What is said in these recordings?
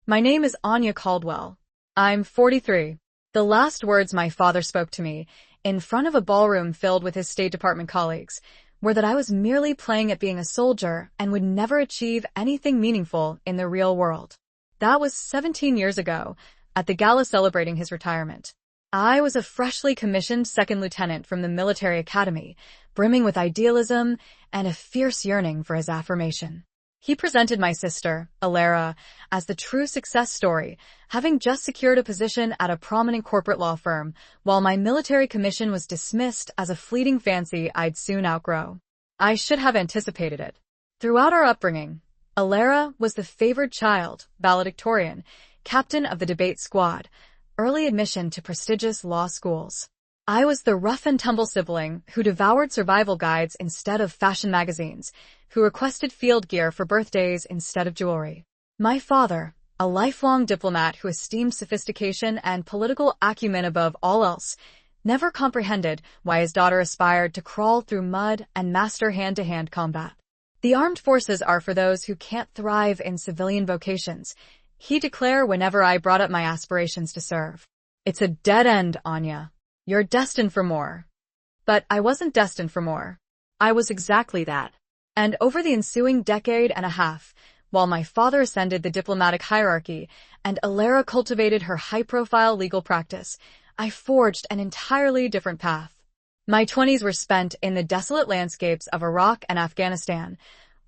My name is Anya Caldwell. I'm 43. The last words my father spoke to me, in front of a ballroom filled with his State Department colleagues, were that I was merely playing at being a soldier and would never achieve anything meaningful in the real world. That was 17 years ago, at the gala celebrating his retirement. I was a freshly commissioned second lieutenant from the military academy, brimming with idealism and a fierce yearning for his affirmation. He presented my sister, Alara, as the true success story, having just secured a position at a prominent corporate law firm, while my military commission was dismissed as a fleeting fancy I'd soon outgrow. I should have anticipated it. Throughout our upbringing, Alara was the favored child, valedictorian, captain of the debate squad, early admission to prestigious law schools. I was the rough-and-tumble sibling who devoured survival guides instead of fashion magazines, who requested field gear for birthdays instead of jewelry. My father, a lifelong diplomat who esteemed sophistication and political acumen above all else, never comprehended why his daughter aspired to crawl through mud and master hand-to-hand combat. The armed forces are for those who can't thrive in civilian vocations, he declared whenever I brought up my aspirations to serve. It's a dead end, Anya. You're destined for more. But I wasn't destined for more. I was exactly that. And over the ensuing decade and a half, while my father ascended the diplomatic hierarchy and Alara cultivated her high-profile legal practice, I forged an entirely different path. My 20s were spent in the desolate landscapes of Iraq and Afghanistan,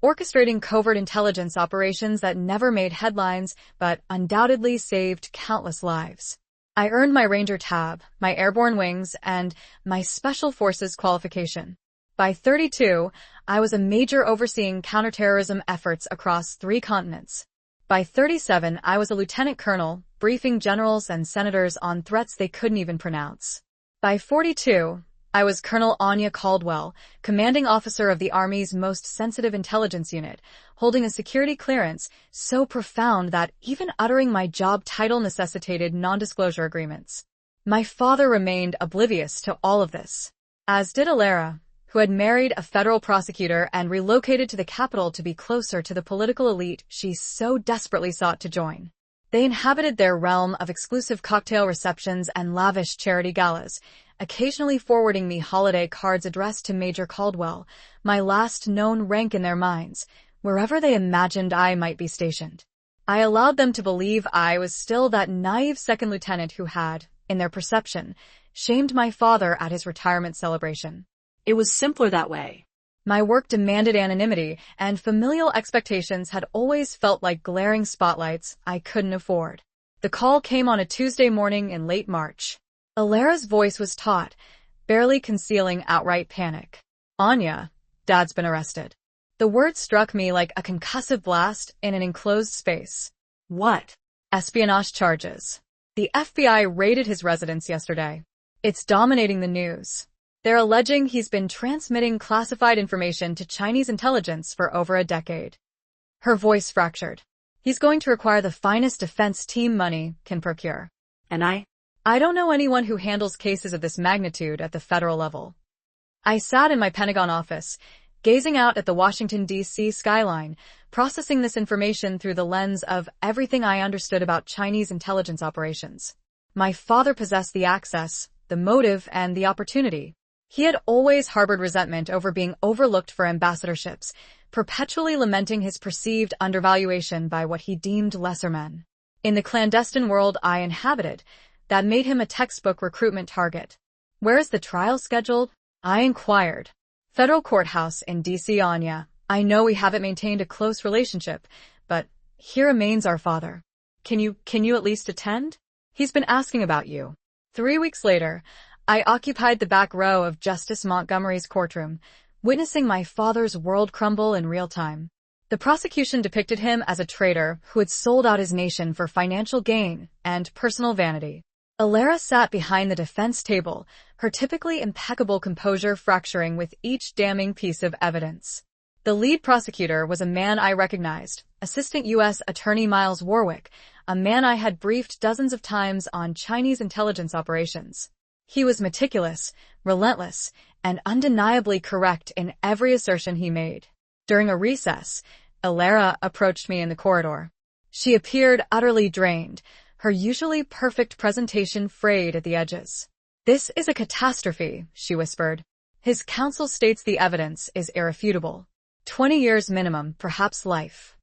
orchestrating covert intelligence operations that never made headlines but undoubtedly saved countless lives. I earned my Ranger tab, my airborne wings, and my Special Forces qualification. By 32, I was a major overseeing counterterrorism efforts across 3 continents. By 37, I was a lieutenant colonel, briefing generals and senators on threats they couldn't even pronounce. By 42, I was Colonel Anya Caldwell, commanding officer of the Army's most sensitive intelligence unit, holding a security clearance so profound that even uttering my job title necessitated non-disclosure agreements. My father remained oblivious to all of this, as did Alara, who had married a federal prosecutor and relocated to the capital to be closer to the political elite she so desperately sought to join. They inhabited their realm of exclusive cocktail receptions and lavish charity galas, occasionally forwarding me holiday cards addressed to Major Caldwell, my last known rank in their minds, wherever they imagined I might be stationed. I allowed them to believe I was still that naive second lieutenant who had, in their perception, shamed my father at his retirement celebration. It was simpler that way. My work demanded anonymity, and familial expectations had always felt like glaring spotlights I couldn't afford. The call came on a Tuesday morning in late March. Alara's voice was taut, barely concealing outright panic. Anya, Dad's been arrested. The word struck me like a concussive blast in an enclosed space. What? Espionage charges. The FBI raided his residence yesterday. It's dominating the news. They're alleging he's been transmitting classified information to Chinese intelligence for over a decade. Her voice fractured. He's going to require the finest defense team money can procure. And I don't know anyone who handles cases of this magnitude at the federal level. I sat in my Pentagon office, gazing out at the Washington, D.C. skyline, processing this information through the lens of everything I understood about Chinese intelligence operations. My father possessed the access, the motive, and the opportunity. He had always harbored resentment over being overlooked for ambassadorships, perpetually lamenting his perceived undervaluation by what he deemed lesser men. In the clandestine world I inhabited, that made him a textbook recruitment target. Where is the trial scheduled? I inquired. Federal courthouse in D.C. Anya. I know we haven't maintained a close relationship, but here remains our father. Can you at least attend? He's been asking about you. 3 weeks later, I occupied the back row of Justice Montgomery's courtroom, witnessing my father's world crumble in real time. The prosecution depicted him as a traitor who had sold out his nation for financial gain and personal vanity. Alara sat behind the defense table, her typically impeccable composure fracturing with each damning piece of evidence. The lead prosecutor was a man I recognized, Assistant U.S. Attorney Miles Warwick, a man I had briefed dozens of times on Chinese intelligence operations. He was meticulous, relentless, and undeniably correct in every assertion he made. During a recess, Alara approached me in the corridor. She appeared utterly drained, her usually perfect presentation frayed at the edges. "This is a catastrophe," she whispered. "His counsel states the evidence is irrefutable. 20 years minimum, perhaps life."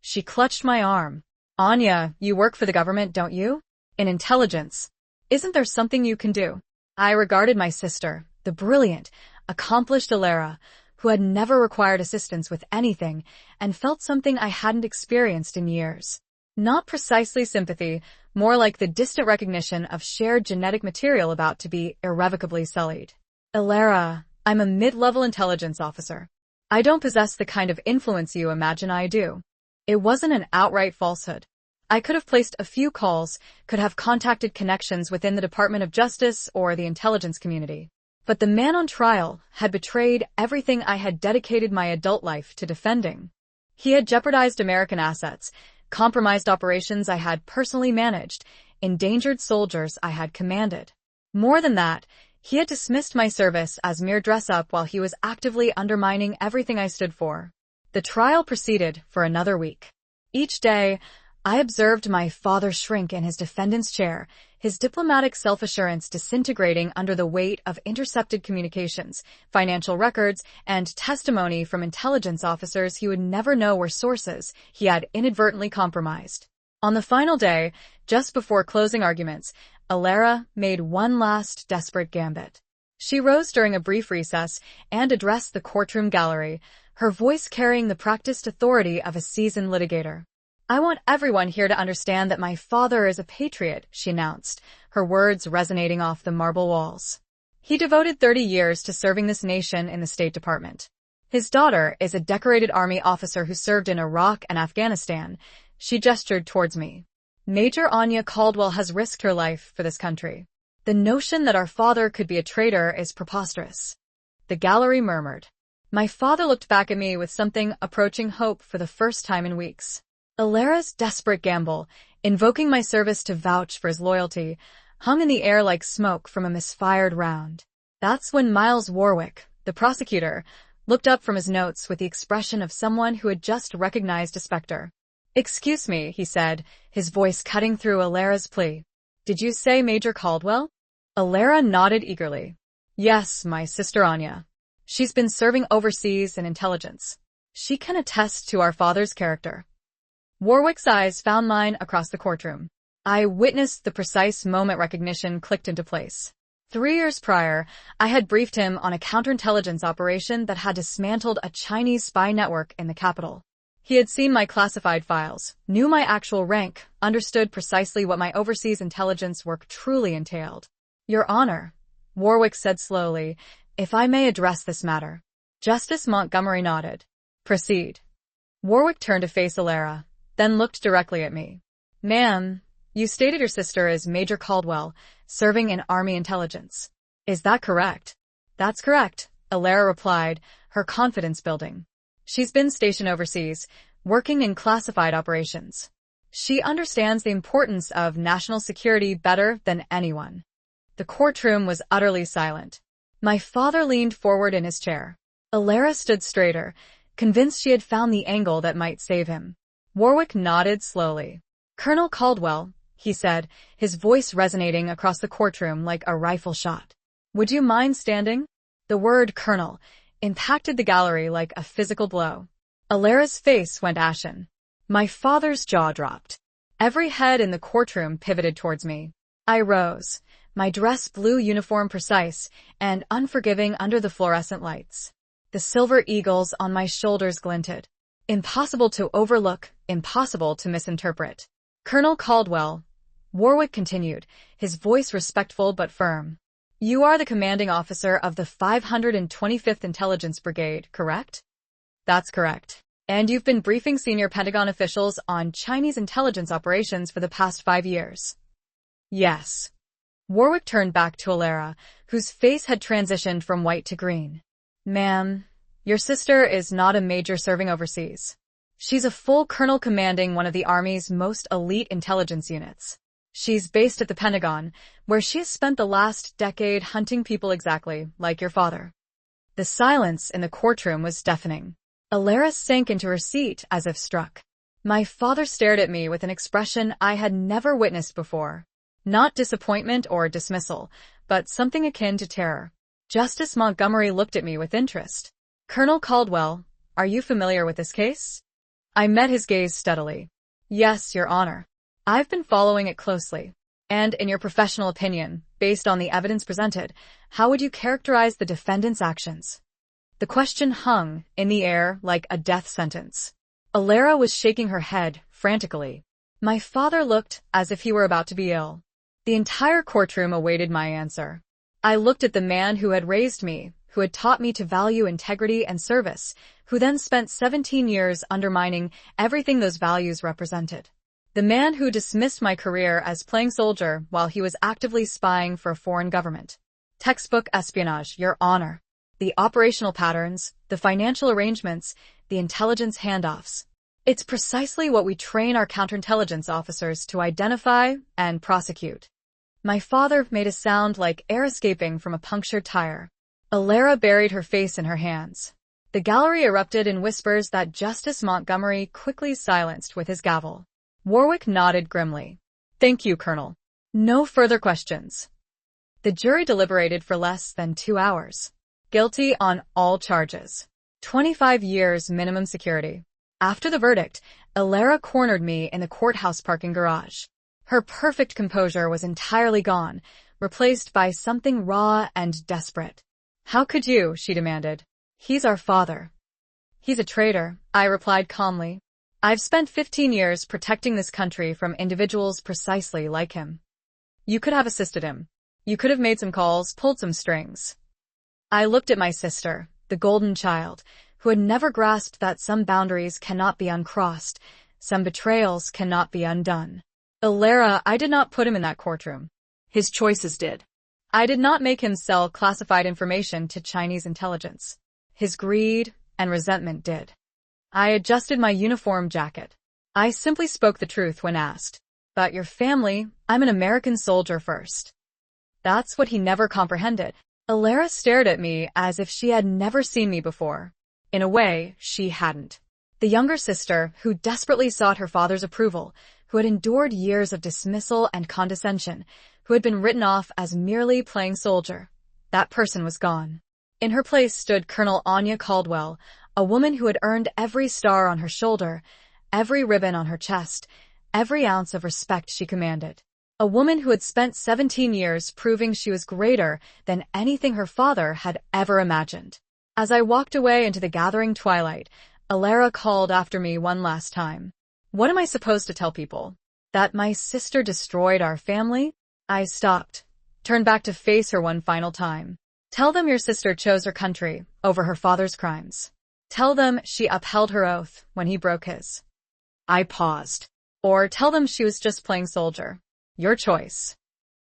She clutched my arm. "Anya, you work for the government, don't you? In intelligence. Isn't there something you can do?" I regarded my sister, the brilliant, accomplished Alara, who had never required assistance with anything, and felt something I hadn't experienced in years. Not precisely sympathy, more like the distant recognition of shared genetic material about to be irrevocably sullied. "Alara, I'm a mid-level intelligence officer. I don't possess the kind of influence you imagine I do." It wasn't an outright falsehood. I could have placed a few calls, could have contacted connections within the Department of Justice or the intelligence community. But the man on trial had betrayed everything I had dedicated my adult life to defending. He had jeopardized American assets, compromised operations I had personally managed, endangered soldiers I had commanded. More than that, he had dismissed my service as mere dress-up while he was actively undermining everything I stood for. The trial proceeded for another week. Each day, I observed my father shrink in his defendant's chair, his diplomatic self-assurance disintegrating under the weight of intercepted communications, financial records, and testimony from intelligence officers he would never know were sources he had inadvertently compromised. On the final day, just before closing arguments, Alara made one last desperate gambit. She rose during a brief recess and addressed the courtroom gallery, her voice carrying the practiced authority of a seasoned litigator. "I want everyone here to understand that my father is a patriot," she announced, her words resonating off the marble walls. "He devoted 30 years to serving this nation in the State Department. His daughter is a decorated Army officer who served in Iraq and Afghanistan." She gestured towards me. "Major Anya Caldwell has risked her life for this country. The notion that our father could be a traitor is preposterous." The gallery murmured. My father looked back at me with something approaching hope for the first time in weeks. Alara's desperate gamble, invoking my service to vouch for his loyalty, hung in the air like smoke from a misfired round. That's when Miles Warwick, the prosecutor, looked up from his notes with the expression of someone who had just recognized a specter. "Excuse me," he said, his voice cutting through Alara's plea. "Did you say Major Caldwell?" Alara nodded eagerly. "Yes, my sister Anya. She's been serving overseas in intelligence. She can attest to our father's character." Warwick's eyes found mine across the courtroom. I witnessed the precise moment recognition clicked into place. 3 years prior, I had briefed him on a counterintelligence operation that had dismantled a Chinese spy network in the capital. He had seen my classified files, knew my actual rank, understood precisely what my overseas intelligence work truly entailed. "Your Honor," Warwick said slowly, "if I may address this matter." Justice Montgomery nodded. "Proceed." Warwick turned to face Alara, then looked directly at me. "Ma'am, you stated your sister is Major Caldwell, serving in Army intelligence. Is that correct?" "That's correct," Alara replied, her confidence building. "She's been stationed overseas, working in classified operations. She understands the importance of national security better than anyone." The courtroom was utterly silent. My father leaned forward in his chair. Alara stood straighter, convinced she had found the angle that might save him. Warwick nodded slowly. "Colonel Caldwell," he said, his voice resonating across the courtroom like a rifle shot. "Would you mind standing?" The word colonel impacted the gallery like a physical blow. Alara's face went ashen. My father's jaw dropped. Every head in the courtroom pivoted towards me. I rose, my dress blue uniform precise and unforgiving under the fluorescent lights. The silver eagles on my shoulders glinted. Impossible to overlook, impossible to misinterpret. "Colonel Caldwell," Warwick continued, his voice respectful but firm. "You are the commanding officer of the 525th Intelligence Brigade, correct?" "That's correct. And you've been briefing senior Pentagon officials on Chinese intelligence operations for the past 5 years." "Yes." Warwick turned back to Alara, whose face had transitioned from white to green. "Ma'am, your sister is not a major serving overseas. She's a full colonel commanding one of the Army's most elite intelligence units. She's based at the Pentagon, where she has spent the last decade hunting people exactly like your father." The silence in the courtroom was deafening. Alara sank into her seat as if struck. My father stared at me with an expression I had never witnessed before. Not disappointment or dismissal, but something akin to terror. Justice Montgomery looked at me with interest. Colonel Caldwell, are you familiar with this case? I met his gaze steadily. Yes, Your Honor. I've been following it closely. And in your professional opinion, based on the evidence presented, how would you characterize the defendant's actions? The question hung in the air like a death sentence. Alara was shaking her head frantically. My father looked as if he were about to be ill. The entire courtroom awaited my answer. I looked at the man who had raised me, who had taught me to value integrity and service, who then spent 17 years undermining everything those values represented. The man who dismissed my career as playing soldier while he was actively spying for a foreign government. Textbook espionage, Your Honor. The operational patterns, the financial arrangements, the intelligence handoffs. It's precisely what we train our counterintelligence officers to identify and prosecute. My father made a sound like air escaping from a punctured tire. Alara buried her face in her hands. The gallery erupted in whispers that Justice Montgomery quickly silenced with his gavel. Warwick nodded grimly. Thank you, Colonel. No further questions. The jury deliberated for less than 2 hours. Guilty on all charges. 25 years minimum security. After the verdict, Alara cornered me in the courthouse parking garage. Her perfect composure was entirely gone, replaced by something raw and desperate. How could you? She demanded. He's our father. He's a traitor, I replied calmly. I've spent 15 years protecting this country from individuals precisely like him. You could have assisted him. You could have made some calls, pulled some strings. I looked at my sister, the golden child, who had never grasped that some boundaries cannot be uncrossed, some betrayals cannot be undone. Alara, I did not put him in that courtroom. His choices did. I did not make him sell classified information to Chinese intelligence. His greed and resentment did. I adjusted my uniform jacket. I simply spoke the truth when asked. About your family, I'm an American soldier first. That's what he never comprehended. Alara stared at me as if she had never seen me before. In a way, she hadn't. The younger sister, who desperately sought her father's approval, who had endured years of dismissal and condescension, who had been written off as merely playing soldier. That person was gone. In her place stood Colonel Anya Caldwell, a woman who had earned every star on her shoulder, every ribbon on her chest, every ounce of respect she commanded. A woman who had spent 17 years proving she was greater than anything her father had ever imagined. As I walked away into the gathering twilight, Alara called after me one last time. What am I supposed to tell people? That my sister destroyed our family? I stopped, turned back to face her one final time. Tell them your sister chose her country over her father's crimes. Tell them she upheld her oath when he broke his. I paused. Or tell them she was just playing soldier. Your choice.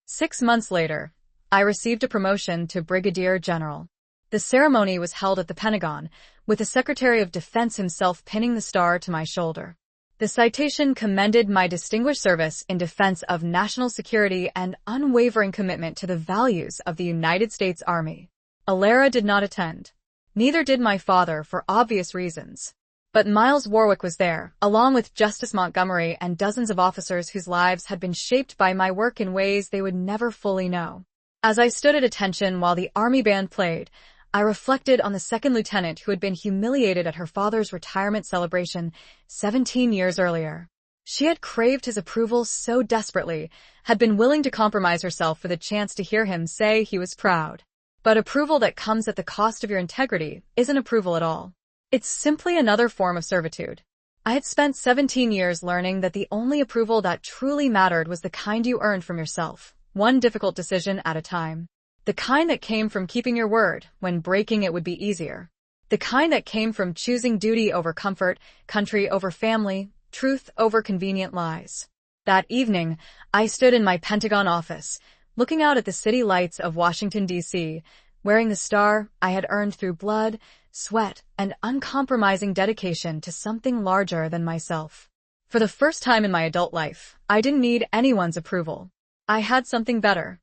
6 months later, I received a promotion to Brigadier General. The ceremony was held at the Pentagon, with the Secretary of Defense himself pinning the star to my shoulder. The citation commended my distinguished service in defense of national security and unwavering commitment to the values of the United States Army. Alara did not attend. Neither did my father for obvious reasons. But Miles Warwick was there, along with Justice Montgomery and dozens of officers whose lives had been shaped by my work in ways they would never fully know. As I stood at attention while the Army band played, I reflected on the second lieutenant who had been humiliated at her father's retirement celebration 17 years earlier. She had craved his approval so desperately, had been willing to compromise herself for the chance to hear him say he was proud. But approval that comes at the cost of your integrity isn't approval at all. It's simply another form of servitude. I had spent 17 years learning that the only approval that truly mattered was the kind you earned from yourself, one difficult decision at a time. The kind that came from keeping your word when breaking it would be easier. The kind that came from choosing duty over comfort, country over family, truth over convenient lies. That evening, I stood in my Pentagon office, looking out at the city lights of Washington, D.C., wearing the star I had earned through blood, sweat, and uncompromising dedication to something larger than myself. For the first time in my adult life, I didn't need anyone's approval. I had something better.